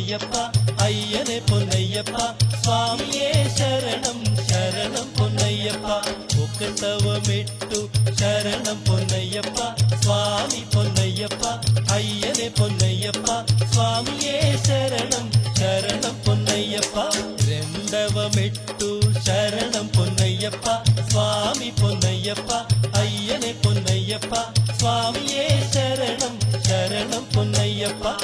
பொன்னையப்பா ஐயனே பொன்னையப்பா சுவாமியே சரணம் சரணம் பொன்னையப்பா ஒக்கத்தவமெட்டு சரணம் பொன்னையப்பா சுவாமி பொன்னையப்பா ஐயனே பொன்னையப்பா சுவாமியே சரணம் சரணம் பொன்னையப்பா ரெண்டவமெட்டு சரணம் பொன்னையப்பா சுவாமி பொன்னையப்பா ஐயனே பொன்னையப்பா சுவாமியே சரணம் சரணம் பொன்னையப்பா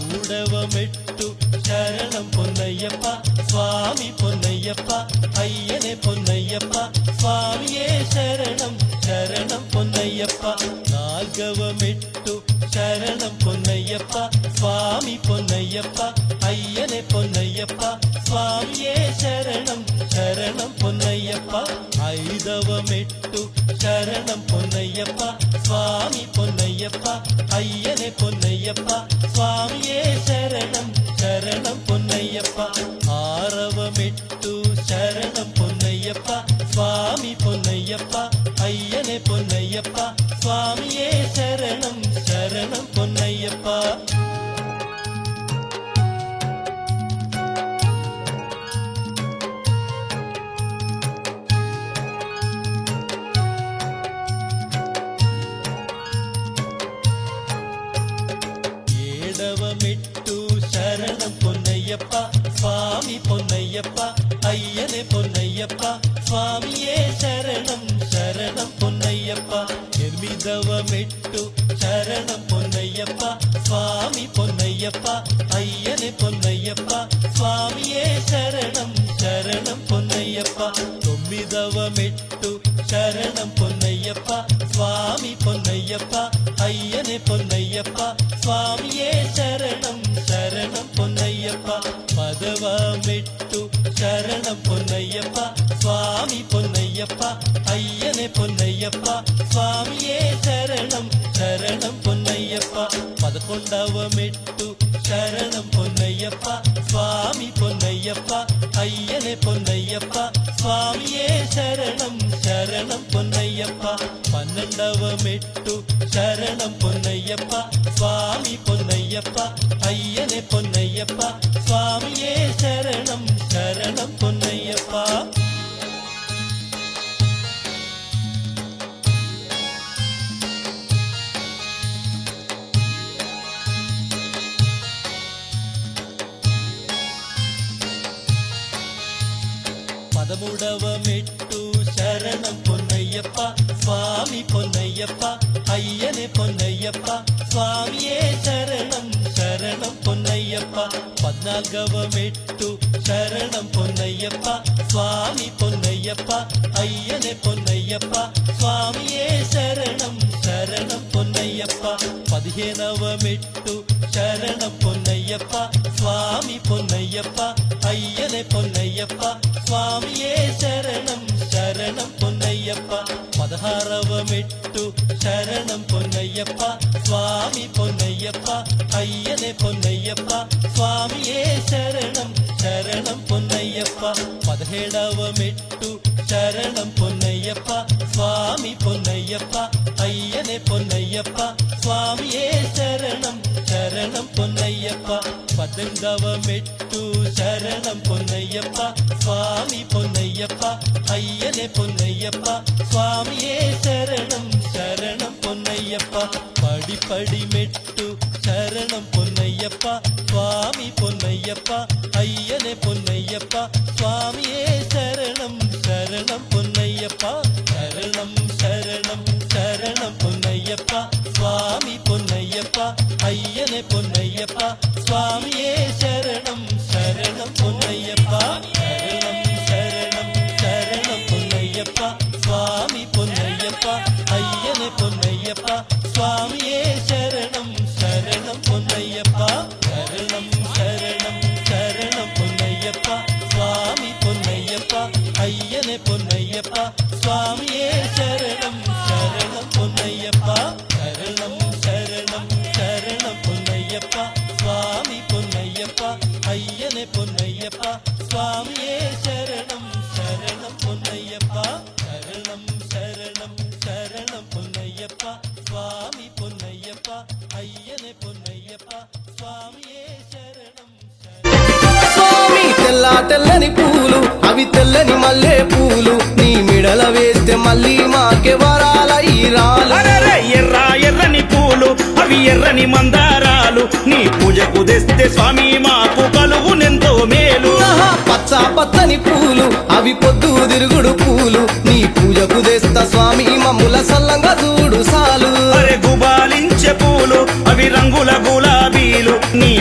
மூடவமெட்டு சரணம் பொன்னையப்பா சுவாமி பொன்னையப்பா ஐயனே பொன்னையப்பா சுவாமியே சரணம் சரணம் பொன்னையப்பா நால்கவமெட்டு சரணம் பொன்னையப்பா சுவாமி பொன்னையப்பா ஐயனே பொன்னையப்பா சுவாமியே சரணம் சரணம் பொன்னையப்பா ஐதவமெட்டு சரணம் பொன்னையப்பா சுவாமி பொன்னையப்பா ஐயனே பொன்னையப்பா சுவாமியே சரணம் சரணம் பொன்னையப்பா ஆரவமெட்டு சரணம் பொன்னையப்பா சுவாமி பொன்னையப்பா ஐயனே பொன்னையப்பா சுவாமியே சரணம் சரணம் பொன்னையப்பா ஏடவமெட்டு சரணம் பொன்னையப்பா சுவாமி பொன்னையப்பா ஐயனே பொன்னையப்பா சுவாமியே சரணம் சரணம் பொன்னையப்பா எர்மிதவமெட்டு சரணம் பொன்னையப்பா சுவாமி பொன்னையப்பா ஐயனே பொன்னையப்பா சுவாமியே சரணம் சரணம் பொன்னையப்பா தொம்மிதவமெட்டு சரணம் பொன்னையப்பா சுவாமி பொன்னையப்பா ஐயனே பொன்னையப்பா சுவாமியே சரணம் சரணம் பொன்னையப்பா பதவமெட்டு சரணம் பொன்னையப்பா சுவாமி பொன்னையப்பா ஐயனே பொன்னையப்பா சுவாமியே சரணம் சரணம் பொன்னையப்பா பதకొండవமெட்டு சரணம் பொன்னையப்பா சுவாமி பொன்னையப்பா ஐயனே பொன்னையப்பா சுவாமியே சரணம் சரணம் பொன்னையப்பா பன்னெண்டவமெட்டு சரணம் பொன்னையப்பா சுவாமி பொன்னையப்பா ஐயனே பொன்னையப்பா சுவாமியே சரணம் சரணம் பொன்னையப்பா பதமுடவமெட்டு சரணம் பொன்னையப்பா சுவாமி பொன்னையப்பா ஐயனே பொன்னையப்பா சுவாமியே சரணம் சரணம் பொன்னையப்பா பதினால்கவமெட்டு சரணம் பொன்னையப்பா சுவாமி பொன்னையப்பா ஐயனே பொன்னையப்பா சுவாமியே சரணம் சரணம் பொன்னையப்பா பதிகேனவமெட்டு சரணம் பொன்னையப்பா சுவாமி பொன்னையப்பா ஐயனே பொன்னையப்பா சுவாமியே சரணம் சரணம் பொன்னையப்பா பதహారవమెట్టు சரணம் பொன்னையப்பா சுவாமி பொன்னையப்பா ஐயனே பொன்னையப்பா சுவாமியே சரணம் சரணம் பொன்னையப்பா பதிహేడవమెట్టు சரணம் பொன்னையப்பா சுவாமி பொன்னையப்பா ஐயனே பொன்னையப்பா சுவாமியே சரணம் சரணம் பொன்னையப்பா பதினெண்டவமெట్టు சரணம் பொன்னையப்பா சுவாமி பொன்னையப்பா ஐயனே பொன்னையப்பா சுவாமியே சரணம் சரணம் பொன்னையப்பா படிப்படி மெட்டு சரணம் பொன்னையப்பா சுவாமி பொன்னையப்பா ஐயனே பொன்னையப்பா சுவாமியே சரணம் சரணம் பொன்னையப்பா சரணம் சரணம் சரணம் பொன்னையப்பா சுவாமி பொன்னையப்பா ஐயனே பொன்னையப்பா சுவாமியே சரணம் சரணம் பொன்னையப்பா சரணம் சரணம் சரணம் பொன்னையப்பா சுவாமி பொன்னையப்பா ஐயனே பொன்னையப்பா சுவாமியே சரணம் சரணம் பொன்னையப்பா சரணம் சரணம் சரணம் பொன்னையப்பா சுவாமி பொன்னையப்பா ஐயனே பொன்னையப்பா சுவாமியே சரணம் சரணம் பொன்னையப்பா சரணம் சரணம் சரணம் பொன்னையப்பா சுவாமி பொன்னையப்பா ஐயனே பொன்னையப்பா சுவாமியே சரணம் சரணம் பொன்னையப்பா சரணம் சரணம் சரணம் பொன்னையப்பா சுவாமி பொன்னையப்பா ஐயனே பொன்னையப்பா சுவாமியே சரணம் తెల్లని పూలు అవి తెల్లని మల్లె పూలు నీ మిడల వేస్తే మళ్ళీ మాకే వరాలై రాలు అరెరే ఎర్ర ఎర్రని పూలు అవి ఎర్రని మందారాలు నీ పూజకు తెస్తే స్వామి మాకు కలుగునెంతో మేలు ఆహా, పచ్చ పచ్చని పూలు అవి పొద్దు తిరుగుడు పూలు నీ పూజకు తెస్తా స్వామి మమ్ముల సల్లంగా చూడు సాలు అరే గుబాలించే పూలు అవి రంగుల గులాబీలు నీ